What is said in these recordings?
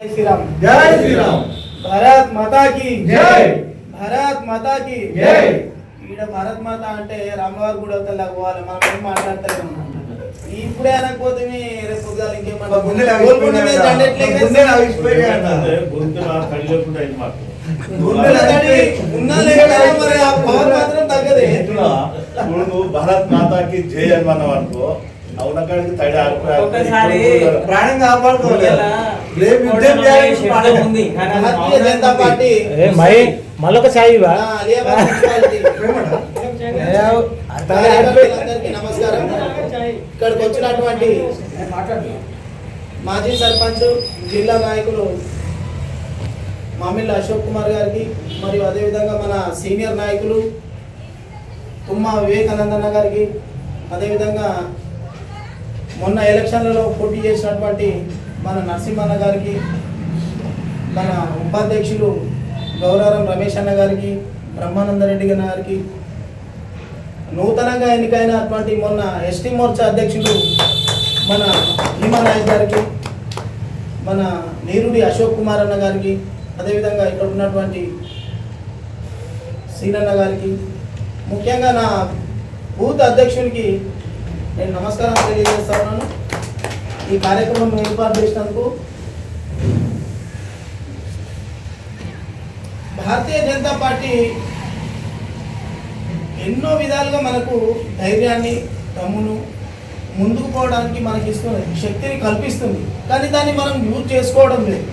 श्रीराम जय श्रीराम। भारत माता की जय। भारत माता की जय। ఈడ భారత్ మాత అంటే రామవారి గుడి అవుతా పోవాలి. మనం ఏం మాట్లాడతాం ఇప్పుడే అనకపోతే రేపు పొద్దుగాల ఇంకేమంటారు మాత్రం తగ్గదే. భారత్ మాతాకి జై అన్నమానం అనుకో అవునకాడికి తడి ఒకసారి ప్రాణం కాపాడుకోవాలి. భారతీయ జనతా పార్టీ మళ్ళొక ఛాయ్ అందరికీ నమస్కారం. ఇక్కడికి వచ్చినటువంటి మాజీ సర్పంచ్ జిల్లా నాయకులు మామిళ్ళ అశోక్ కుమార్ గారికి మరియు అదేవిధంగా మన సీనియర్ నాయకులు తుమ్మా వివేకానందన్న గారికి, అదేవిధంగా మొన్న ఎలక్షన్లలో పోటీ చేసినటువంటి మన నరసింహన్న గారికి, మన ఉపాధ్యక్షులు గౌరవరం రమేష్ అన్న గారికి, బ్రహ్మానందరెడ్డి గారికి, నూతనంగా ఎన్నికైనటువంటి మొన్న ఎస్టీ మోర్చా అధ్యక్షులు మన భీమానాయక్ గారికి, మన నీరుడి అశోక్ కుమార్ అన్న గారికి, అదేవిధంగా ఇక్కడ ఉన్నటువంటి సీనన్న గారికి, ముఖ్యంగా నా బూత్ అధ్యక్షునికి నేను నమస్కారం తెలియజేస్తా ఉన్నాను. ఈ కార్యక్రమం ఏర్పాటు చేసినందుకు. భారతీయ జనతా పార్టీ ఎన్నో విధాలుగా మనకు ధైర్యాన్ని, దమ్మును ముందుకు పోవడానికి మనకి ఇస్తుంది, శక్తిని కల్పిస్తుంది. కానీ దాన్ని మనం యూజ్ చేసుకోవడం లేదు.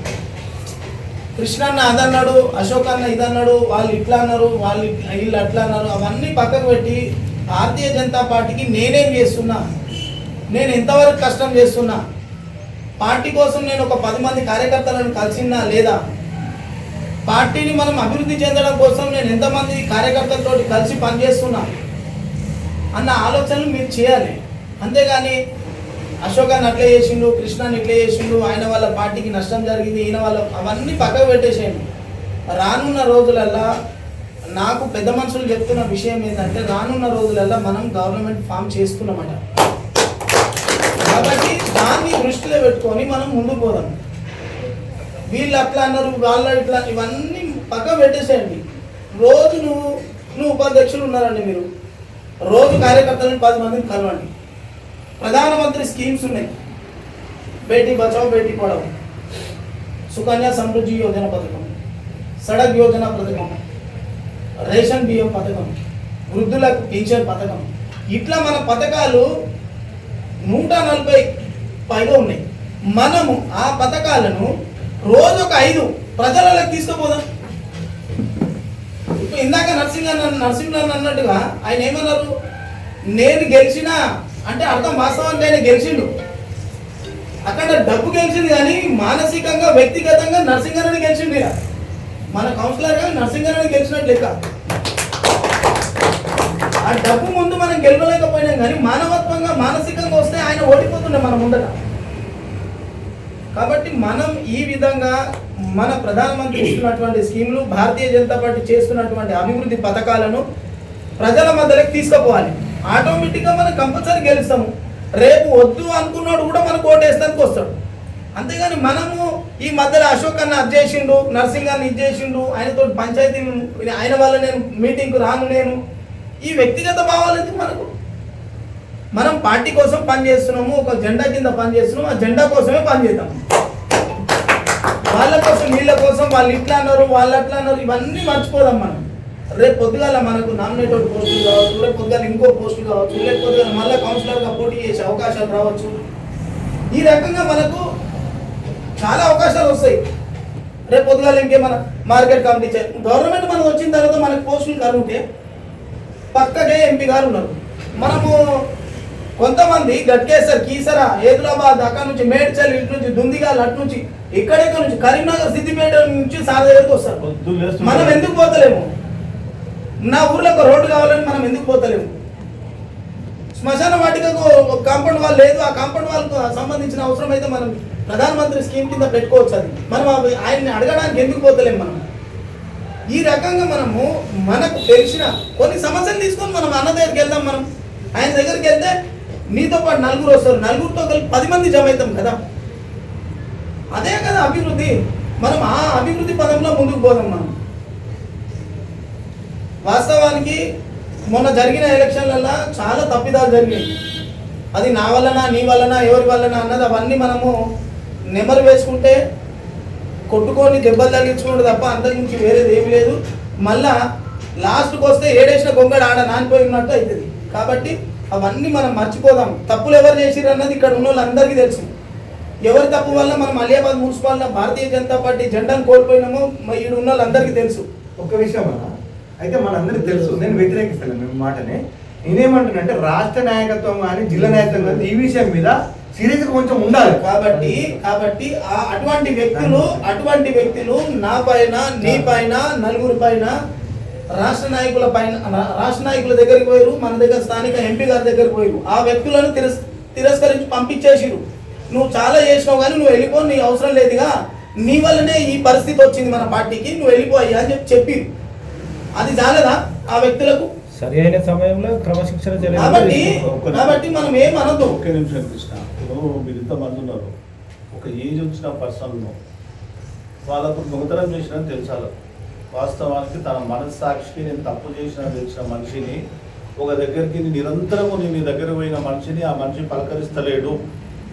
కృష్ణన్న అదన్నాడు, అశోక్ అన్న ఇదన్నాడు, వాళ్ళు ఇట్లా అన్నారు, వీళ్ళు అట్లా అన్నారు, అవన్నీ పక్కకు పెట్టి భారతీయ జనతా పార్టీకి నేనేం చేస్తున్నా, నేను ఎంతవరకు కష్టం చేస్తున్నా, పార్టీ కోసం నేను ఒక 10 మంది కార్యకర్తలను కలిసినా లేదా, పార్టీని మనం అభివృద్ధి చెందడం కోసం నేను ఎంతమంది కార్యకర్తలతో కలిసి పనిచేస్తున్నా అన్న ఆలోచనలు మీరు చేయాలి. అంతేగాని అశోక్ అన్న అట్లా చేసిండు, కృష్ణాన్ని ఇట్లా చేసిండు, ఆయన వాళ్ళ పార్టీకి నష్టం జరిగింది, ఈయన వాళ్ళ అవన్నీ పక్కకు పెట్టేసేయండి. రానున్న రోజులల్లా నాకు పెద్ద మనుషులు చెప్తున్న విషయం ఏంటంటే, రానున్న రోజులల్లా మనం గవర్నమెంట్ ఫామ్ చేసుకున్నామట. కాబట్టి దాన్ని దృష్టిలో పెట్టుకొని మనం ముందుకు పోదాం. వీళ్ళు అట్లా అన్నారు, వాళ్ళు ఇట్లా, ఇవన్నీ పక్కకు పెట్టేసేయండి. రోజు నువ్వు ఉపాధ్యక్షులు ఉన్నారండి, మీరు రోజు కార్యకర్తలను 10 మందిని కలవండి. ప్రధానమంత్రి స్కీమ్స్ ఉన్నాయి, బేటీ బచావ్ బేటీ పడావ్, సుకన్య సమృద్ధి యోజన పథకం, సడక్ యోజన పథకం, రేషన్ బియ్యం పథకం, వృద్ధులకు పింఛన్ పథకం, ఇట్లా మన పథకాలు 140 పైగా ఉన్నాయి. మనము ఆ పథకాలను రోజు ఒక 5 ప్రజలకు తీసుకుపోదాం. ఇప్పుడు ఇందాక నరసింహన్ అన్నట్టుగా ఆయన ఏమన్నారు, నేను గెలిచినా అంటే అర్థం వాస్తవానికి ఆయన గెలిచిండు, అక్కడ డబ్బు గెలిచింది, కానీ మానసికంగా వ్యక్తిగతంగా నరసింహన్ గెలిచిండు. మన కౌన్సిలర్గా నరసింహన్ గెలిచినట్టు లెక్క. ఆ డబ్బు ముందు మనం గెలవలేకపోయినాం, కానీ మానవత్వంగా మానసికంగా వస్తే ఆయన ఓడిపోతుండే మన ముందట. కాబట్టి మనం ఈ విధంగా మన ప్రధానమంత్రి ఇస్తున్నటువంటి స్కీములు, భారతీయ జనతా పార్టీ చేస్తున్నటువంటి అభివృద్ధి పథకాలను ప్రజల మధ్యలోకి తీసుకుపోవాలి. ఆటోమేటిక్గా మనం కంపల్సరీ గెలుస్తాము. రేపు వద్దు అనుకున్నాడు కూడా మనకు ఓటేస్తానికి వస్తాడు. అంతేగాని మనము ఈ మధ్యలో అశోక్ అన్న అది చేసిండు, నర్సింగాన్ని ఇది చేసిండు, ఆయనతో పంచాయతీ, ఆయన వల్ల నేను మీటింగ్కు రాను, నేను ఈ వ్యక్తిగత భావాలు ఎందుకు మనకు? మనం పార్టీ కోసం పనిచేస్తున్నాము, ఒక జెండా కింద పనిచేస్తున్నాము, ఆ జెండా కోసమే పనిచేద్దాం. వాళ్ళ కోసం వీళ్ళ కోసం వాళ్ళు ఇట్లా అన్నారు, వాళ్ళు అట్లా అన్నారు, ఇవన్నీ మర్చిపోదాం. మనం రేపు పొద్దుగాల మనకు నామినేటెడ్ పోస్టులు కావచ్చు, రేపు పొద్దుగాల ఇంకో పోస్టులు కావచ్చు, లేకపోతే మళ్ళీ కౌన్సిలర్గా పోటీ చేసే అవకాశాలు రావచ్చు. ఈ రకంగా మనకు చాలా అవకాశాలు వస్తాయి. రేపు పొద్దుగాల ఇంకేమన్నా మార్కెట్ కమిటీ గవర్నమెంట్ మనకు వచ్చిన తర్వాత మనకు పోస్టులు కలుగుంటే పక్కనే ఎంపీ గారు ఉన్నారు. మనము కొంతమంది గట్కేసర్, కీసరా, హైదరాబాద్, అక్కడ నుంచి మేడ్చల్, ఇటు నుంచి దుందిగాల్, అటు నుంచి ఇక్కడెక్కడ నుంచి కరీంనగర్, సిద్దిపేట నుంచి సార్ దగ్గరకు వస్తారు. మనం ఎందుకు పోతలేము? నా ఊర్లో ఒక రోడ్డు కావాలని మనం ఎందుకు పోతలేము? శ్మశాన వాటికకు కాంపౌండ్ వాల్ లేదు, ఆ కాంపౌండ్ వాళ్ళకు సంబంధించిన అవసరం అయితే మనం ప్రధానమంత్రి స్కీమ్ కింద పెట్టుకోవచ్చు. అది మనం ఆయన్ని అడగడానికి ఎందుకు పోతలేము? మనం ఈ రకంగా మనము మనకు తెలిసిన కొన్ని సమస్యలు తీసుకొని మనం అన్న దగ్గరికి వెళ్దాం. మనం ఆయన దగ్గరికి వెళ్తే నీతో పాటు 4 వస్తారు, 4తో కలిపి 10 మంది జమ అవుతాం కదా. అదే కదా అభివృద్ధి. మనం ఆ అభివృద్ధి పదంలో ముందుకు పోదాం. మనం వాస్తవానికి మొన్న జరిగిన ఎలక్షన్లలో చాలా తప్పిదాలు జరిగాయి. అది నా వల్లనా నీ వల్లనా ఎవరి వల్లనా అన్నది అవన్నీ మనము నెమరు వేసుకుంటే కొట్టుకొని దెబ్బలు తగిలించుకుంటే తప్ప అంతకుమించి వేరేది ఏమి లేదు. మళ్ళా లాస్ట్కి వస్తే ఏడేసిన గొంగడు ఆడ నానిపోయి ఉన్నట్టు అవుతుంది. కాబట్టి అవన్నీ మనం మర్చిపోదాం. తప్పులు ఎవరు చేసిరు అన్నది ఇక్కడ ఉన్న వాళ్ళందరికీ తెలుసు. ఎవరి తప్పు వల్ల మనం అలియాబాద్ మున్సిపాలిటీ భారతీయ జనతా పార్టీ జెండాను కోల్పోయినామో ఈడు ఉన్న వాళ్ళందరికీ తెలుసు. ఒక్క విషయం అన్న, అయితే మనందరికీ తెలుసు, నేను వ్యతిరేకిస్తాను మీ మాటని. నేనేమంటున్నానంటే రాష్ట్ర నాయకత్వం కానీ జిల్లా నాయకత్వం కానీ ఈ విషయం మీద సీరియస్ గా కొంచెం ఉండాలి. కాబట్టి అటువంటి వ్యక్తులు నా పైన నీ పైన నలుగురి పైన రాష్ట్ర నాయకుల దగ్గరికి పోయారు. మన దగ్గర స్థానిక ఎంపీ గారి దగ్గరికి పోయారు. ఆ వ్యక్తులను తిరస్కరించి పంపించేసిరు. నువ్వు చాలా చేసినావు కానీ నువ్వు వెళ్ళిపో, నీ అవసరం లేదుగా, నీ వల్లనే ఈ పరిస్థితి వచ్చింది మన పార్టీకి, నువ్వు వెళ్ళిపోయా అని చెప్పి అది చాలదా ఆ వ్యక్తులకు? సరి అయిన సమయంలో క్రమశిక్షణ కాబట్టి మనం ఏమనద్దు. ఒక్క నిమిషం కృష్ణ, ఇప్పుడు మీరు ఇంతమంది ఉన్నారు, ఒక ఏజ్ వచ్చిన పర్సన్ వాళ్ళకు దొంగతనం చేసిన తెలుసాలి. వాస్తవానికి తన మనస్సాక్షికి నేను తప్పు చేసిన తెలిసిన మనిషిని ఒక దగ్గరికి నిరంతరము నేను నీ దగ్గర పోయిన మనిషిని ఆ మనిషి పలకరిస్తలేడు,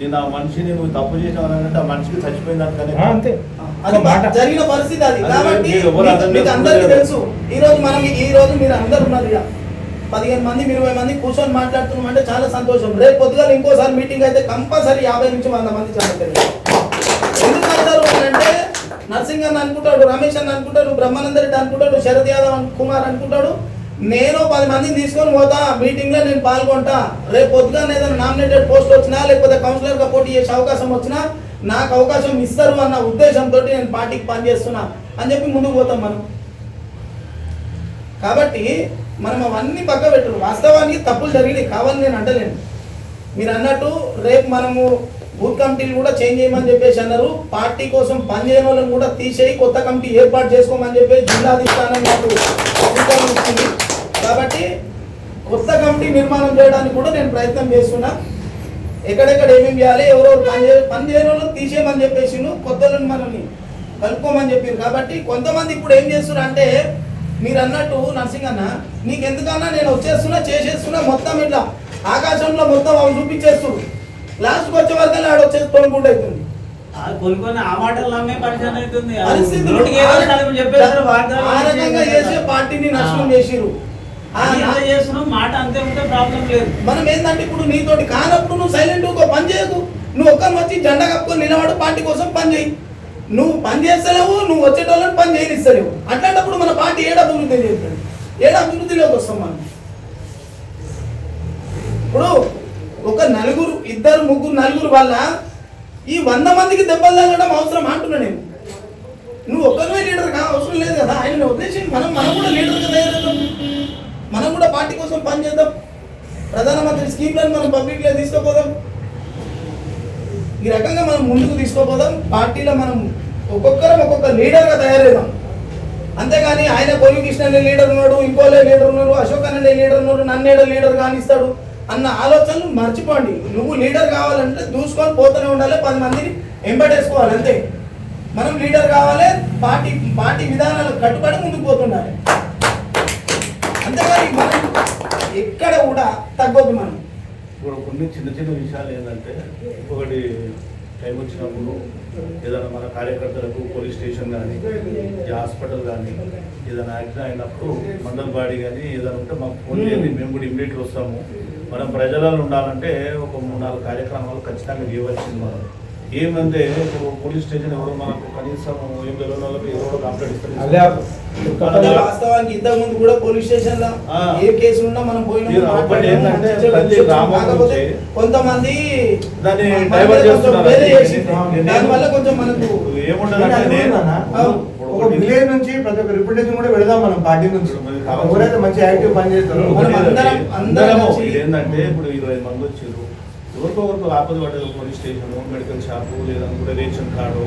నేను ఆ మనిషిని నువ్వు తప్పు చేసినావంటే ఆ మనిషికి చచ్చిపోయిందంటే అంతే జరిగిన పరిస్థితి అది. కాబట్టి మీకు అందరికీ తెలుసు. ఈ రోజు మీరు అందరు ఉన్నారు, 15 మంది 20 మంది కూర్చొని మాట్లాడుతున్నాం అంటే చాలా సంతోషం. రేపు పొద్దుగాల ఇంకోసారి మీటింగ్ అయితే కంపల్సరీ 50 నుంచి 100 మంది చదువుతారు. ఎందుకు అంటారు అంటే నర్సింగ్ అని అనుకుంటాడు, రమేష్ అని అనుకుంటాడు, బ్రహ్మానంద రెడ్డి అనుకుంటాడు, శరద్ యాదవ్ కుమార్ అనుకుంటాడు. నేను 10 మందిని తీసుకొని పోతా, మీటింగ్లో నేను పాల్గొంటా. రేపు పొద్దుగానే ఏదైనా నామినేటెడ్ పోస్ట్ వచ్చినా లేకపోతే కౌన్సిలర్గా పోటీ చేసే అవకాశం వచ్చినా నాకు అవకాశం ఇస్తారు అన్న ఉద్దేశంతో నేను పార్టీకి పనిచేస్తున్నా అని చెప్పి ముందుకు పోతాం మనం. కాబట్టి మనం అవన్నీ పక్క పెట్టరు. వాస్తవానికి తప్పులు జరిగినాయి, కావాలని నేను అంటలేను. మీరు అన్నట్టు రేపు మనము బూత్ కమిటీలు కూడా చేంజ్ చేయమని చెప్పేసి అన్నారు. పార్టీ కోసం పనిచేయని వాళ్ళని కూడా తీసేయి, కొత్త కమిటీ ఏర్పాటు చేసుకోమని చెప్పి జిల్లాధిష్టానం నాకు అధికారం ఇచ్చింది. కాబట్టి కొత్త కమిటీ నిర్మాణం చేయడానికి కూడా నేను ప్రయత్నం చేస్తున్నా. ఎక్కడెక్కడ ఏమేమి చేయాలి, ఎవరెవరు పనిచేయని వాళ్ళని తీసేయమని చెప్పేసి కొత్త వాళ్ళని మనల్ని కలుపుకోమని చెప్పారు. కాబట్టి కొంతమంది ఇప్పుడు ఏం చేస్తున్నారు అంటే మీరు అన్నట్టు నర్సింగ్ అన్న, నీకు ఎందుకన్నా నేను వచ్చేస్తున్నా చేసేస్తున్నా మొత్తం ఇట్లా ఆకాశంలో మొత్తం అవి చూపించేస్తున్నారు. లాస్ట్కి వచ్చే వరకు ఆడ వచ్చేసి తొలగుండా అవుతుంది. ఆ మాటలు నమ్మే పరిచయం అవుతుంది. చేసే పార్టీని నష్టం చేసిరు. మాట అంతే ఉంటే ప్రాబ్లం లేదు. మనం ఏంటంటే ఇప్పుడు నీతోటి కానప్పుడు నువ్వు సైలెంట్ పని చేయకు. నువ్వు ఒక్కరిని వచ్చి జెండా కప్పుకొని నిలబడు, పార్టీ కోసం పని చేయి. నువ్వు పని చేస్తలేవు, నువ్వు వచ్చేటోళ్ళని పని చేయనిస్తలేవు. అట్లాంటప్పుడు మన పార్టీ ఏడ అభివృద్ధి చేస్తాడు, ఏడ అభివృద్ధిలోకి వస్తాం మనం. ఇప్పుడు ఒక నలుగురు, ఇద్దరు ముగ్గురు నలుగురు వల్ల ఈ 100 మందికి దెబ్బలు తగ్గడం అవసరం అంటున్నా నేను. నువ్వు ఒక్కరిమే లీడర్ అవసరం లేదు కదా. ఆయన ఉద్దేశం మనం కూడా లీడర్గా తయారవుతాం, మనం కూడా పార్టీ కోసం పని చేద్దాం. ప్రధానమంత్రి స్కీమ్లను మనం పబ్లిక్లో తీసుకోపోదాం. ఈ రకంగా మనం ముందుకు తీసుకోపోదాం. పార్టీలో మనం ఒక్కొక్కరం ఒక్కొక్క లీడర్గా తయారవుదాం. అంతేగాని ఆయన కొలి కృష్ణ లీడర్ ఉన్నాడు, ఇంకోలే లీడర్ ఉన్నారు, అశోక్ అనే లీడర్ ఉన్నాడు, నన్నేడో లీడర్ కానిస్తాడు అన్న ఆలోచనలు మర్చిపోండి. నువ్వు లీడర్ కావాలంటే దూసుకొని పోతూనే ఉండాలి, 10 మందిని ఎంబటేసుకోవాలి అంతే. మనం లీడర్ కావాలి, పార్టీ విధానాలకు కట్టుబడి ముందుకు పోతుండాలి. అంతేగాని మనం ఎక్కడ కూడా తగ్గొద్దు. మనం ఇప్పుడు కొన్ని చిన్న చిన్న విషయాలు ఏంటంటే, ఒకటి టైం వచ్చినప్పుడు ఏదైనా మన కార్యకర్తలకు పోలీస్ స్టేషన్ కానీ హాస్పిటల్ కానీ ఏదైనా యాక్సిడెంట్ అయినప్పుడు మండల్ బాడీ కానీ ఏదైనా ఉంటే మాకు ఫోన్ చేయండి, మేము కూడా ఇమ్మీడియట్గా వస్తాము. మనం ప్రజలలో ఉండాలంటే ఒక 3-4 కార్యక్రమాలు ఖచ్చితంగా చేయవలసింది. మనం ఏమంటే ఇప్పుడు పోలీస్ స్టేషన్ ఎవరు మనకు కనీసం ఏం తెలియని వాళ్ళకి ఎవరో కంప్లైంట్ ఇస్తారు. వాస్తవానికి ఇంతకు ముందు కూడా పోలీస్ స్టేషన్ లో ఏ కేసు ఉన్నా మనం పోయినా కొంతమంది దాన్ని డైవర్ట్ చేస్తున్నారు. దానివల్ల కొంచెం మనకు ఏముంటదంటే ఒక విలేజ్ నుంచి ప్రతి ఒక్క రిప్రజెంటేషన్ కూడా వెళదాం మనం పార్టీ నుంచి. ఎవరైతే మంచి యాక్టివ్ పని చేస్తారో ఏంటంటే ఇప్పుడు 25 మంది వచ్చారు, ఎవరికొకరికి ఆపద పడ్డది. పోలీస్ స్టేషన్, మెడికల్ షాపు, లేదనుకుంటే రేషన్ కార్డు,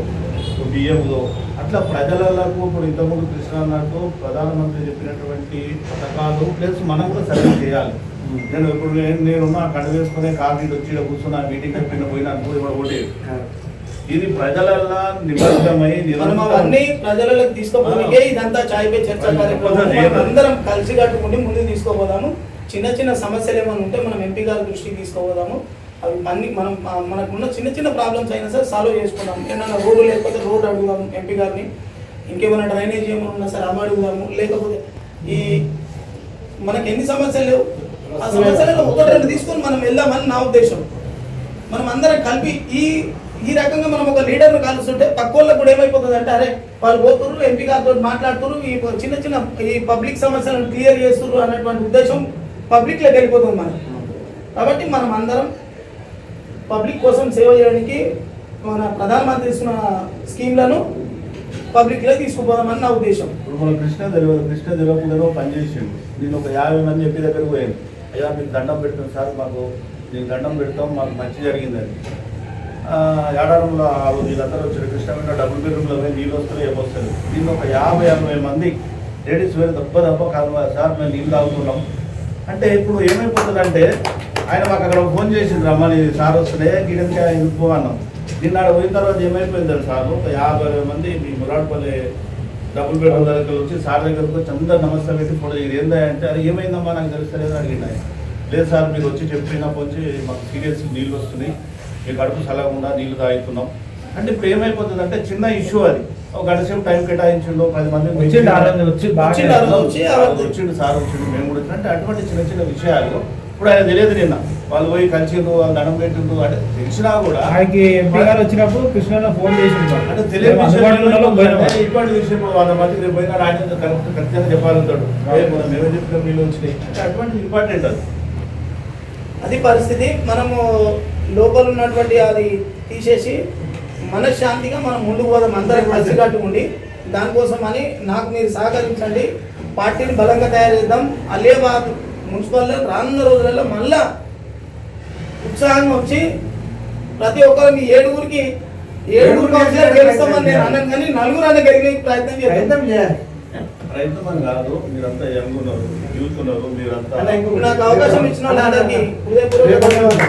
బియ్యంలో అట్లా ప్రజలకు ఇప్పుడు ఇంతకుముందు కృష్ణ అన్నట్టు ప్రధానమంత్రి చెప్పినటువంటి పథకాలు ప్లస్ మనం కూడా సర్వే చేయాలి. నేను ఇప్పుడు నేనున్న కడ వేసుకునే కాఫీ వచ్చి కూర్చున్న మీటింగ్ చెప్పిన పోయినా కూడా ఓటే ఇది ప్రజలల్లా నిమగ్నమై మనం అవన్నీ ప్రజలకు తీసుకోపోతే ఇదంతా చాయ్ పే చర్చ కార్యక్రమం మనం అందరం కలిసి కట్టుకుంటే ముందుకు తీసుకోపోదాము. చిన్న చిన్న సమస్యలు ఏమైనా ఉంటే మనం ఎంపీ గారి దృష్టికి తీసుకోపోదాము. అవి అన్ని మనం మనకున్న చిన్న చిన్న ప్రాబ్లమ్స్ అయినా సరే సాల్వ్ చేసుకుందాం. ఏమైనా రోడ్డు లేకపోతే రోడ్డు అడుగుదాము ఎంపీ గారిని, ఇంకేమైనా డ్రైనేజ్ ఏమైనా ఉన్నా సరే అవి అడుగుదాము. లేకపోతే ఈ మనకి ఎన్ని సమస్యలు లేవు ఆ సమస్యలలో ఒకటి రెండు తీసుకొని మనం వెళ్దామని నా ఉద్దేశం. మనం అందరం కలిపి ఈ రకంగా మనం ఒక లీడర్ను కలుస్తుంటే పక్క వాళ్ళకు కూడా ఏమైపోతుంది అంటే అరే వాళ్ళు పోతున్నారు ఎంపీ గారితో మాట్లాడుతున్నారు, ఈ చిన్న చిన్న ఈ పబ్లిక్ సమస్యలను క్లియర్ చేస్తున్నారు అన్నటువంటి ఉద్దేశం పబ్లిక్లోకి వెళ్ళిపోతుంది మనకి. కాబట్టి మనం అందరం పబ్లిక్ కోసం సేవ చేయడానికి మన ప్రధానమంత్రి ఇస్తున్న స్కీమ్లను పబ్లిక్లో తీసుకుపోదామని నా ఉద్దేశం. ఇప్పుడు మన కృష్ణ తెలియకుండా పనిచేసిండు. నేను ఒక 50 మంది ఎంపీ దగ్గరకు పోయాను. అయ్యా మీకు దండం పెడతాం సార్, మాకు నీకు దండం పెడతాం, మాకు మంచి జరిగిందని. ఏడారంలో వీళ్ళందరూ వచ్చారు. కృష్ణ మీద డబుల్ బెడ్రూమ్లో పోయి నీళ్ళు వస్తారు ఏమొస్తారు. దీన్ని ఒక 50-60 మంది లేడీస్ వేరే దెబ్బ కాదు సార్ మేము నీళ్ళు తాగుతున్నాం అంటే ఇప్పుడు ఏమైపోతుందంటే ఆయన మాకు అక్కడ ఫోన్ చేసింది రమ్మని సార్ వస్తుండే గిడెంకా ఎందుకు అన్నాం. నిన్న ఆడ పోయిన తర్వాత ఏమైపోయింది సార్ ఒక 50 మంది మీ మురాడ్పల్లి డబుల్ బెడ్రూమ్ దగ్గర వచ్చి సార్ దగ్గరకు వచ్చి అందరు నమస్తే పెట్టి ఫోటో ఇది ఏంటంటే అది ఏమైందమ్మా నాకు తెలుస్తలేదు అడిగింది ఆయన. లేదు సార్ మీరు వచ్చి చెప్పినప్పుడు వచ్చి మాకు సీరియస్ నీళ్ళు వస్తున్నాయి, మీ కడుపు సలగకుండా నీళ్లు తాగుతున్నాం అంటే ఇప్పుడు ఏమైపోతుంది అంటే చిన్న ఇష్యూ అది. ఒక గంట సేపు టైం కేటాయించిండు, 10 మంది వచ్చిండు సార్ వచ్చిండు మేము కూడా అంటే అటువంటి చిన్న చిన్న విషయాలు ఇప్పుడు ఆయన తెలియదు. నిన్న వాళ్ళు పోయి కలిసిండు, వాళ్ళు దండం పెట్టిండు అంటే తెలిసినా కూడా ఆయనకి ఎంపీ గారు వచ్చినప్పుడు కృష్ణ ఫోన్ చేసిండు అంటే తెలియని ఇటువంటి విషయం 100 మందికి రేపు పోయినా ఆయన ఖచ్చితంగా చెప్పాలంటాడు. మేమే చెప్పిన నీళ్ళు వచ్చినాయి అంటే అటువంటి ఇంపార్టెంట్ అది పరిస్థితి. మనము లోపల ఉన్నటువంటి అది తీసేసి మనశ్శాంతిగా మనం ముందుకు పోదాం అందరం కలిసి కట్టుకుండి. దానికోసం అని నాకు మీరు సహకరించండి, పార్టీని బలంగా తయారు చేద్దాం. అలియాబాద్ మున్సిపల్లో రానున్న రోజులలో మళ్ళా ఉత్సాహంగా వచ్చి ప్రతి ఒక్కరు మీ 7 కౌన్సిలర్ గెలుస్తామని నేను అన్నాను, కానీ 4 అన్న గెలిగే ప్రయత్నం చేయాలి. ప్రయత్నం అని కాదు, మీరంతా యంగ్ ఉన్నారు, యూత్ ఉన్నారు, మీరంతా నాకు అవకాశం ఇచ్చిన వాళ్ళందరికీ హృదయపూర్వక